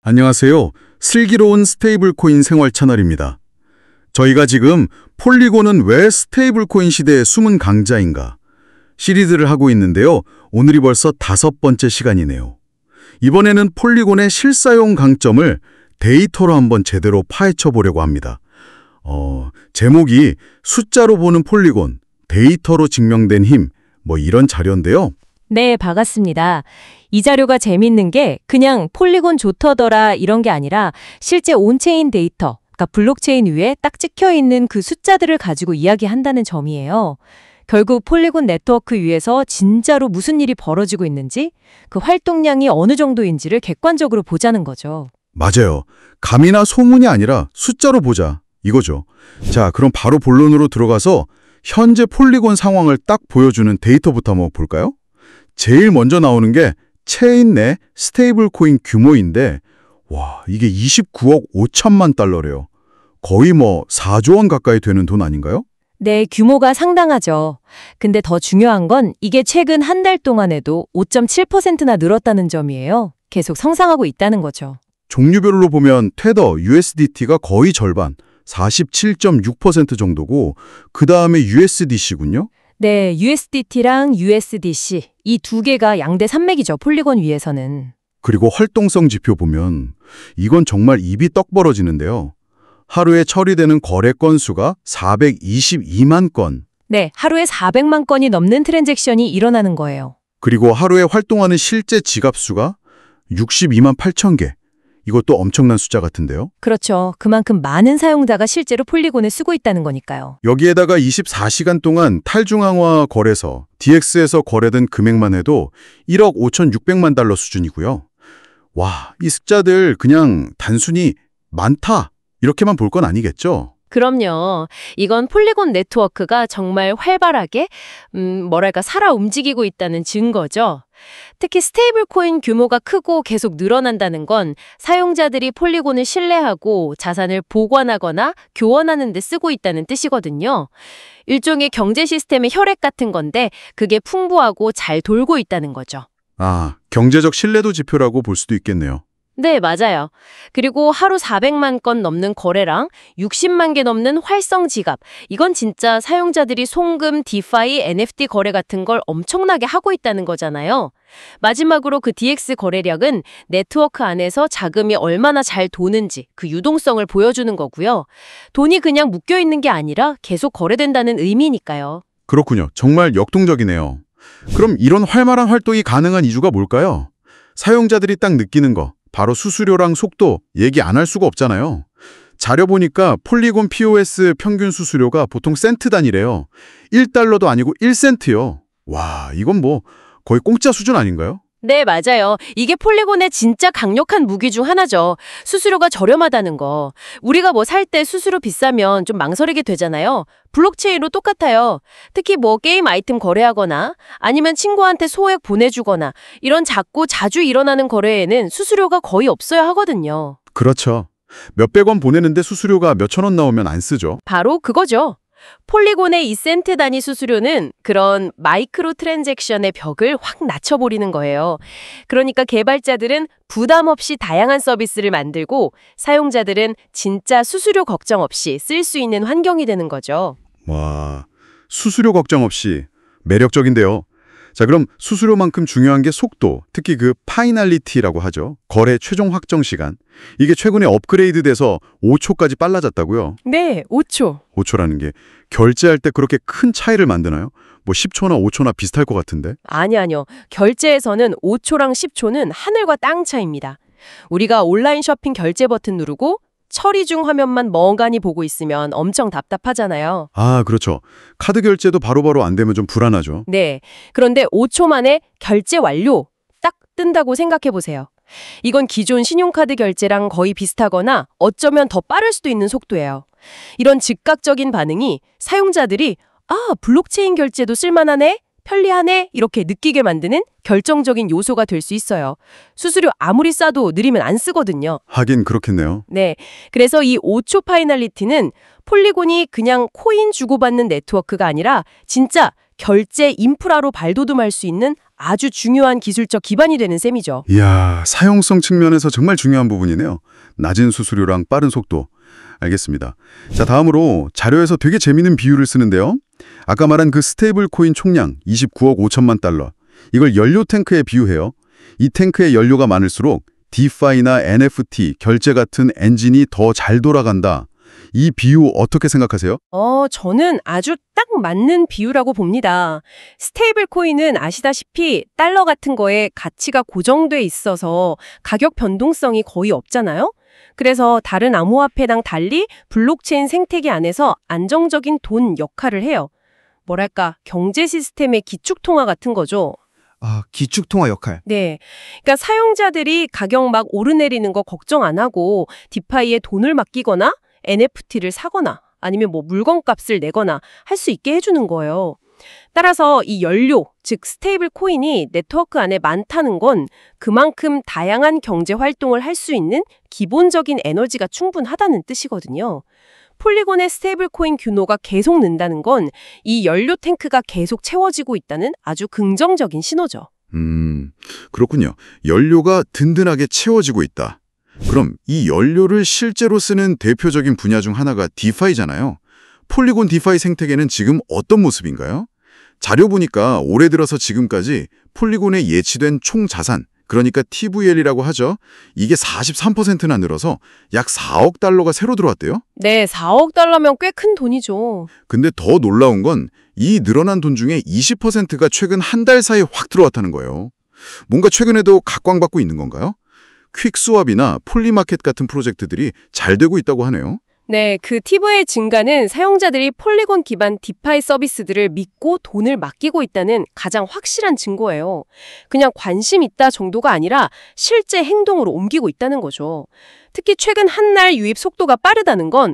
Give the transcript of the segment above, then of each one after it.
안녕하세요. 슬기로운 스테이블 코인 생활 채널입니다. 저희가 지금 폴리곤은 왜 스테이블 코인 시대의 숨은 강자인가 시리즈를 하고 있는데요. 오늘이 벌써 5번째 시간이네요. 이번에는 폴리곤의 실사용 강점을 데이터로 한번 제대로 파헤쳐 보려고 합니다. 제목이 숫자로 보는 폴리곤, 데이터로 증명된 힘, 이런 자료인데요. 네, 반갑습니다. 이 자료가 재밌는 게 그냥 폴리곤 좋더더라 이런 게 아니라 실제 온체인 데이터, 그러니까 블록체인 위에 딱 찍혀있는 그 숫자들을 가지고 이야기한다는 점이에요. 결국 폴리곤 네트워크 위에서 진짜로 무슨 일이 벌어지고 있는지, 그 활동량이 어느 정도인지를 객관적으로 보자는 거죠. 맞아요. 감이나 소문이 아니라 숫자로 보자, 이거죠. 자, 그럼 바로 본론으로 들어가서 현재 폴리곤 상황을 딱 보여주는 데이터부터 한번 볼까요? 제일 먼저 나오는 게 체인 내 스테이블 코인 규모인데 와, 이게 29억 5천만 달러래요. 거의 4조 원 가까이 되는 돈 아닌가요? 네, 규모가 상당하죠. 근데 더 중요한 건 이게 최근 한 달 동안에도 5.7%나 늘었다는 점이에요. 계속 성장하고 있다는 거죠. 종류별로 보면 테더, USDT가 거의 절반, 47.6% 정도고 그 다음에 USDC군요. 네, USDT랑 USDC 이 두 개가 양대 산맥이죠. 폴리곤 위에서는. 그리고 활동성 지표 보면 이건 정말 입이 떡 벌어지는데요. 하루에 처리되는 거래 건수가 422만 건. 네, 하루에 400만 건이 넘는 트랜잭션이 일어나는 거예요. 그리고 하루에 활동하는 실제 지갑 수가 62만 8천 개. 이것도 엄청난 숫자 같은데요. 그렇죠. 그만큼 많은 사용자가 실제로 폴리곤을 쓰고 있다는 거니까요. 여기에다가 24시간 동안 탈중앙화 거래소, DX에서 거래된 금액만 해도 1억 5,600만 달러 수준이고요. 와, 이 숫자들 그냥 단순히 많다 이렇게만 볼 건 아니겠죠? 그럼요. 이건 폴리곤 네트워크가 정말 활발하게 살아 움직이고 있다는 증거죠. 특히 스테이블 코인 규모가 크고 계속 늘어난다는 건 사용자들이 폴리곤을 신뢰하고 자산을 보관하거나 교환하는 데 쓰고 있다는 뜻이거든요. 일종의 경제 시스템의 혈액 같은 건데 그게 풍부하고 잘 돌고 있다는 거죠. 아, 경제적 신뢰도 지표라고 볼 수도 있겠네요. 네, 맞아요. 그리고 하루 400만 건 넘는 거래랑 60만 개 넘는 활성 지갑. 이건 진짜 사용자들이 송금, 디파이, NFT 거래 같은 걸 엄청나게 하고 있다는 거잖아요. 마지막으로 그 DX 거래량은 네트워크 안에서 자금이 얼마나 잘 도는지 그 유동성을 보여주는 거고요. 돈이 그냥 묶여 있는 게 아니라 계속 거래된다는 의미니까요. 그렇군요. 정말 역동적이네요. 그럼 이런 활발한 활동이 가능한 이유가 뭘까요? 사용자들이 딱 느끼는 거. 바로 수수료랑 속도 얘기 안 할 수가 없잖아요. 자료 보니까 폴리곤 POS 평균 수수료가 보통 센트 단위래요. 1달러도 아니고 1센트요. 와, 이건 거의 공짜 수준 아닌가요? 네, 맞아요. 이게 폴리곤의 진짜 강력한 무기 중 하나죠. 수수료가 저렴하다는 거. 우리가 살 때 수수료 비싸면 좀 망설이게 되잖아요. 블록체인으로 똑같아요. 특히 게임 아이템 거래하거나 아니면 친구한테 소액 보내주거나 이런 작고 자주 일어나는 거래에는 수수료가 거의 없어야 하거든요. 그렇죠. 몇백 원 보내는데 수수료가 몇천 원 나오면 안 쓰죠. 바로 그거죠. 폴리곤의 2센트 단위 수수료는 그런 마이크로 트랜잭션의 벽을 확 낮춰버리는 거예요. 그러니까 개발자들은 부담 없이 다양한 서비스를 만들고 사용자들은 진짜 수수료 걱정 없이 쓸 수 있는 환경이 되는 거죠. 와, 수수료 걱정 없이 매력적인데요. 자, 그럼 수수료만큼 중요한 게 속도, 특히 그 파이널리티라고 하죠. 거래 최종 확정 시간. 이게 최근에 업그레이드돼서 5초까지 빨라졌다고요? 네, 5초. 5초라는 게 결제할 때 그렇게 큰 차이를 만드나요? 10초나 5초나 비슷할 것 같은데? 아니요. 결제에서는 5초랑 10초는 하늘과 땅 차이입니다. 우리가 온라인 쇼핑 결제 버튼 누르고 처리 중 화면만 멍하니 보고 있으면 엄청 답답하잖아요. 아, 그렇죠. 카드 결제도 바로바로 안 되면 좀 불안하죠. 네. 그런데 5초 만에 결제 완료 딱 뜬다고 생각해 보세요. 이건 기존 신용카드 결제랑 거의 비슷하거나 어쩌면 더 빠를 수도 있는 속도예요. 이런 즉각적인 반응이 사용자들이 블록체인 결제도 쓸만하네? 편리하네? 이렇게 느끼게 만드는 결정적인 요소가 될 수 있어요. 수수료 아무리 싸도 느리면 안 쓰거든요. 하긴 그렇겠네요. 네. 그래서 이 5초 파이널리티는 폴리곤이 그냥 코인 주고받는 네트워크가 아니라 진짜 결제 인프라로 발돋움할 수 있는 아주 중요한 기술적 기반이 되는 셈이죠. 이야, 사용성 측면에서 정말 중요한 부분이네요. 낮은 수수료랑 빠른 속도. 알겠습니다. 자, 다음으로 자료에서 되게 재미있는 비유를 쓰는데요. 아까 말한 그 스테이블 코인 총량 29억 5천만 달러. 이걸 연료 탱크에 비유해요. 이 탱크에 연료가 많을수록 디파이나 NFT, 결제 같은 엔진이 더 잘 돌아간다. 이 비유 어떻게 생각하세요? 저는 아주 딱 맞는 비유라고 봅니다. 스테이블 코인은 아시다시피 달러 같은 거에 가치가 고정돼 있어서 가격 변동성이 거의 없잖아요. 그래서 다른 암호화폐랑 달리 블록체인 생태계 안에서 안정적인 돈 역할을 해요. 뭐랄까, 경제 시스템의 기축통화 같은 거죠. 아, 기축통화 역할. 네. 그러니까 사용자들이 가격 막 오르내리는 거 걱정 안 하고 디파이에 돈을 맡기거나 NFT를 사거나 아니면 뭐 물건값을 내거나 할 수 있게 해주는 거예요. 따라서 이 연료, 즉 스테이블 코인이 네트워크 안에 많다는 건 그만큼 다양한 경제 활동을 할 수 있는 기본적인 에너지가 충분하다는 뜻이거든요. 폴리곤의 스테이블 코인 규모가 계속 는다는 건 이 연료 탱크가 계속 채워지고 있다는 아주 긍정적인 신호죠. 그렇군요. 연료가 든든하게 채워지고 있다. 그럼 이 연료를 실제로 쓰는 대표적인 분야 중 하나가 디파이잖아요. 폴리곤 디파이 생태계는 지금 어떤 모습인가요? 자료 보니까 올해 들어서 지금까지 폴리곤에 예치된 총 자산, 그러니까 TVL이라고 하죠. 이게 43%나 늘어서 약 4억 달러가 새로 들어왔대요. 네, 4억 달러면 꽤 큰 돈이죠. 근데 더 놀라운 건 이 늘어난 돈 중에 20%가 최근 한 달 사이에 확 들어왔다는 거예요. 뭔가 최근에도 각광받고 있는 건가요? 퀵스왑이나 폴리마켓 같은 프로젝트들이 잘 되고 있다고 하네요. 네, 그 TV의 증가는 사용자들이 폴리곤 기반 디파이 서비스들을 믿고 돈을 맡기고 있다는 가장 확실한 증거예요. 그냥 관심 있다 정도가 아니라 실제 행동으로 옮기고 있다는 거죠. 특히 최근 한 날 유입 속도가 빠르다는 건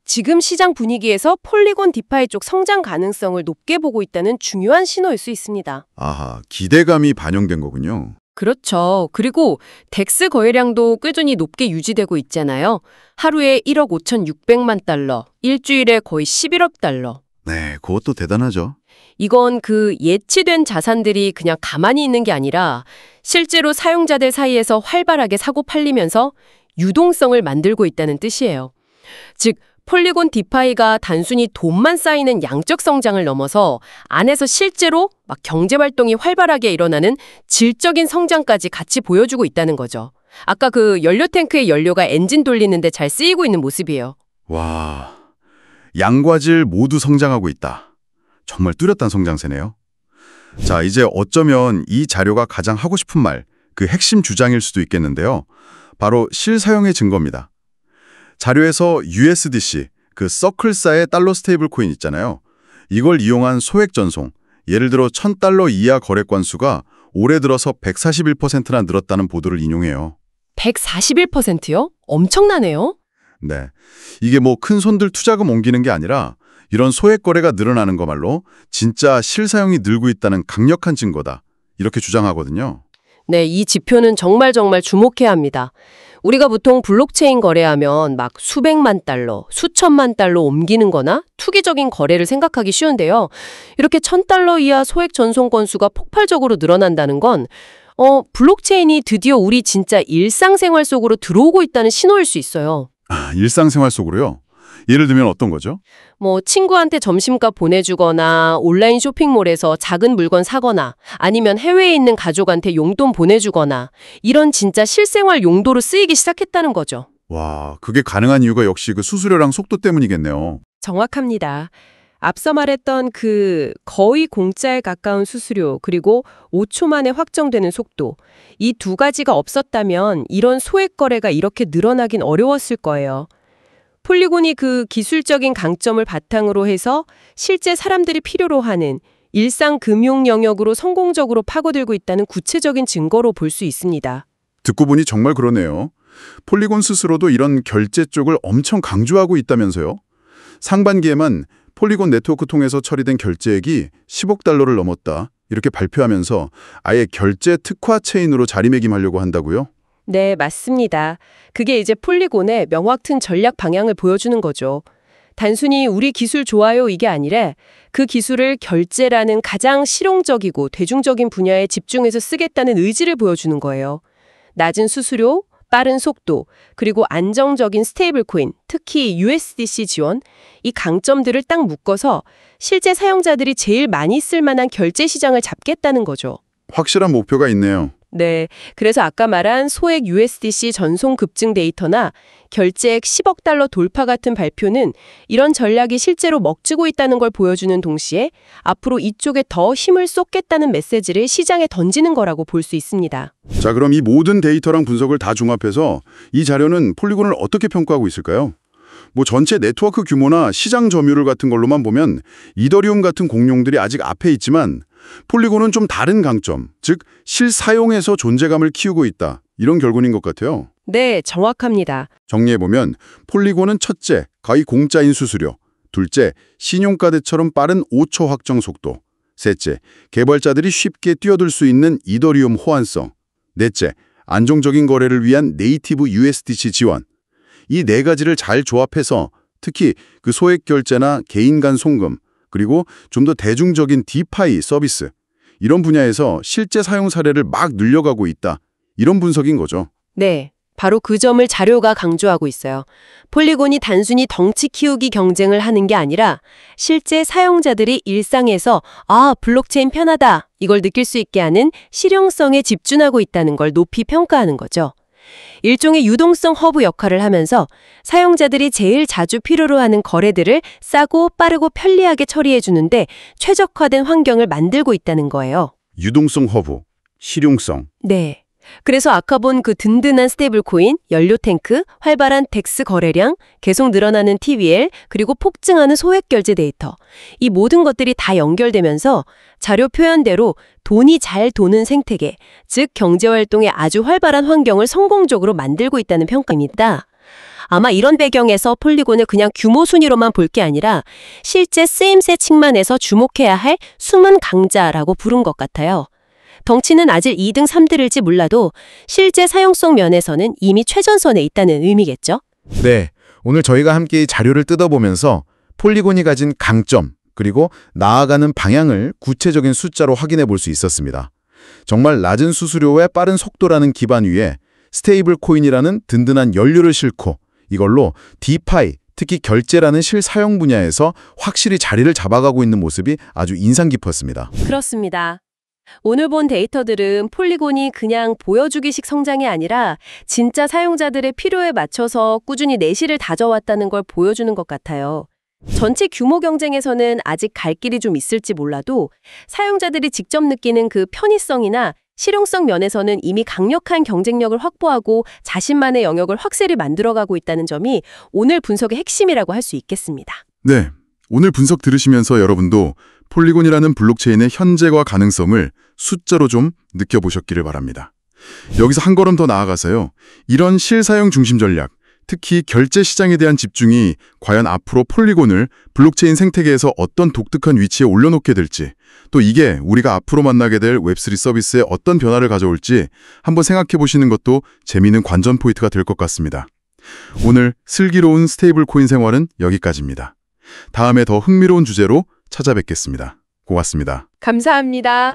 지금 시장 분위기에서 폴리곤 디파이 쪽 성장 가능성을 높게 보고 있다는 중요한 신호일 수 있습니다. 아하, 기대감이 반영된 거군요. 그렇죠. 그리고 덱스 거래량도 꾸준히 높게 유지되고 있잖아요. 하루에 1억 5,600만 달러, 일주일에 거의 11억 달러. 네, 그것도 대단하죠. 이건 그 예치된 자산들이 그냥 가만히 있는 게 아니라 실제로 사용자들 사이에서 활발하게 사고 팔리면서 유동성을 만들고 있다는 뜻이에요. 즉, 폴리곤 디파이가 단순히 돈만 쌓이는 양적 성장을 넘어서 안에서 실제로 막 경제 활동이 활발하게 일어나는 질적인 성장까지 같이 보여주고 있다는 거죠. 아까 그 연료 탱크의 연료가 엔진 돌리는데 잘 쓰이고 있는 모습이에요. 와, 양과 질 모두 성장하고 있다. 정말 뚜렷한 성장세네요. 자, 이제 어쩌면 이 자료가 가장 하고 싶은 말, 그 핵심 주장일 수도 있겠는데요. 바로 실사용의 증거입니다. 자료에서 USDC, 그 서클사의 달러 스테이블 코인 있잖아요. 이걸 이용한 소액 전송, 예를 들어 1,000달러 이하 거래 건수가 올해 들어서 141%나 늘었다는 보도를 인용해요. 141%요? 엄청나네요. 네, 이게 뭐 큰 손들 투자금 옮기는 게 아니라 이런 소액 거래가 늘어나는 거말로 진짜 실사용이 늘고 있다는 강력한 증거다. 이렇게 주장하거든요. 네, 이 지표는 정말 주목해야 합니다. 우리가 보통 블록체인 거래하면 막 수백만 달러, 수천만 달러 옮기는 거나 투기적인 거래를 생각하기 쉬운데요. 이렇게 1,000달러 이하 소액 전송 건수가 폭발적으로 늘어난다는 건 블록체인이 드디어 우리 진짜 일상생활 속으로 들어오고 있다는 신호일 수 있어요. 아, 일상생활 속으로요? 예를 들면 어떤 거죠? 뭐 친구한테 점심값 보내주거나 온라인 쇼핑몰에서 작은 물건 사거나 아니면 해외에 있는 가족한테 용돈 보내주거나 이런 진짜 실생활 용도로 쓰이기 시작했다는 거죠. 와, 그게 가능한 이유가 역시 그 수수료랑 속도 때문이겠네요. 정확합니다. 앞서 말했던 그 거의 공짜에 가까운 수수료 그리고 5초 만에 확정되는 속도 이 두 가지가 없었다면 이런 소액 거래가 이렇게 늘어나긴 어려웠을 거예요. 폴리곤이 그 기술적인 강점을 바탕으로 해서 실제 사람들이 필요로 하는 일상 금융 영역으로 성공적으로 파고들고 있다는 구체적인 증거로 볼 수 있습니다. 듣고 보니 정말 그러네요. 폴리곤 스스로도 이런 결제 쪽을 엄청 강조하고 있다면서요. 상반기에만 폴리곤 네트워크 통해서 처리된 결제액이 10억 달러를 넘었다. 이렇게 발표하면서 아예 결제 특화 체인으로 자리매김하려고 한다고요? 네, 맞습니다. 그게 이제 폴리곤의 명확한 전략 방향을 보여주는 거죠. 단순히 우리 기술 좋아요 이게 아니라 그 기술을 결제라는 가장 실용적이고 대중적인 분야에 집중해서 쓰겠다는 의지를 보여주는 거예요. 낮은 수수료, 빠른 속도, 그리고 안정적인 스테이블 코인, 특히 USDC 지원, 이 강점들을 딱 묶어서 실제 사용자들이 제일 많이 쓸 만한 결제 시장을 잡겠다는 거죠. 확실한 목표가 있네요. 네, 그래서 아까 말한 소액 USDC 전송 급증 데이터나 결제액 10억 달러 돌파 같은 발표는 이런 전략이 실제로 먹히고 있다는 걸 보여주는 동시에 앞으로 이쪽에 더 힘을 쏟겠다는 메시지를 시장에 던지는 거라고 볼 수 있습니다. 자, 그럼 이 모든 데이터랑 분석을 다 종합해서 이 자료는 폴리곤을 어떻게 평가하고 있을까요? 뭐 전체 네트워크 규모나 시장 점유율 같은 걸로만 보면 이더리움 같은 공룡들이 아직 앞에 있지만 폴리곤은 좀 다른 강점, 즉 실사용에서 존재감을 키우고 있다. 이런 결론인 것 같아요. 네, 정확합니다. 정리해보면 폴리곤은 첫째, 거의 공짜인 수수료, 둘째, 신용카드처럼 빠른 5초 확정 속도, 셋째, 개발자들이 쉽게 뛰어들 수 있는 이더리움 호환성, 넷째, 안정적인 거래를 위한 네이티브 USDC 지원. 이 네 가지를 잘 조합해서 특히 그 소액 결제나 개인 간 송금, 그리고 좀 더 대중적인 디파이 서비스, 이런 분야에서 실제 사용 사례를 막 늘려가고 있다. 이런 분석인 거죠. 네, 바로 그 점을 자료가 강조하고 있어요. 폴리곤이 단순히 덩치 키우기 경쟁을 하는 게 아니라 실제 사용자들이 일상에서 블록체인 편하다, 이걸 느낄 수 있게 하는 실용성에 집중하고 있다는 걸 높이 평가하는 거죠. 일종의 유동성 허브 역할을 하면서 사용자들이 제일 자주 필요로 하는 거래들을 싸고 빠르고 편리하게 처리해 주는데 최적화된 환경을 만들고 있다는 거예요. 유동성 허브, 실용성. 네. 그래서 아까 본 그 든든한 스테이블 코인, 연료 탱크, 활발한 덱스 거래량, 계속 늘어나는 TVL, 그리고 폭증하는 소액 결제 데이터. 이 모든 것들이 다 연결되면서 자료 표현대로 돈이 잘 도는 생태계, 즉 경제활동의 아주 활발한 환경을 성공적으로 만들고 있다는 평가입니다. 아마 이런 배경에서 폴리곤을 그냥 규모 순위로만 볼 게 아니라 실제 쓰임새 측면에서 주목해야 할 숨은 강자라고 부른 것 같아요. 덩치는 아직 2등 3등일지 몰라도 실제 사용성 면에서는 이미 최전선에 있다는 의미겠죠? 네, 오늘 저희가 함께 이 자료를 뜯어보면서 폴리곤이 가진 강점, 그리고 나아가는 방향을 구체적인 숫자로 확인해 볼 수 있었습니다. 정말 낮은 수수료에 빠른 속도라는 기반 위에 스테이블 코인이라는 든든한 연료를 싣고 이걸로 디파이, 특히 결제라는 실사용 분야에서 확실히 자리를 잡아가고 있는 모습이 아주 인상 깊었습니다. 그렇습니다. 오늘 본 데이터들은 폴리곤이 그냥 보여주기식 성장이 아니라 진짜 사용자들의 필요에 맞춰서 꾸준히 내실을 다져왔다는 걸 보여주는 것 같아요. 전체 규모 경쟁에서는 아직 갈 길이 좀 있을지 몰라도 사용자들이 직접 느끼는 그 편의성이나 실용성 면에서는 이미 강력한 경쟁력을 확보하고 자신만의 영역을 확실히 만들어가고 있다는 점이 오늘 분석의 핵심이라고 할 수 있겠습니다. 네, 오늘 분석 들으시면서 여러분도 폴리곤이라는 블록체인의 현재와 가능성을 숫자로 좀 느껴보셨기를 바랍니다. 여기서 한 걸음 더 나아가서요. 이런 실사용 중심 전략, 특히 결제 시장에 대한 집중이 과연 앞으로 폴리곤을 블록체인 생태계에서 어떤 독특한 위치에 올려놓게 될지, 또 이게 우리가 앞으로 만나게 될 웹3 서비스에 어떤 변화를 가져올지 한번 생각해 보시는 것도 재미있는 관전 포인트가 될 것 같습니다. 오늘 슬기로운 스테이블 코인 생활은 여기까지입니다. 다음에 더 흥미로운 주제로 찾아뵙겠습니다. 고맙습니다. 감사합니다.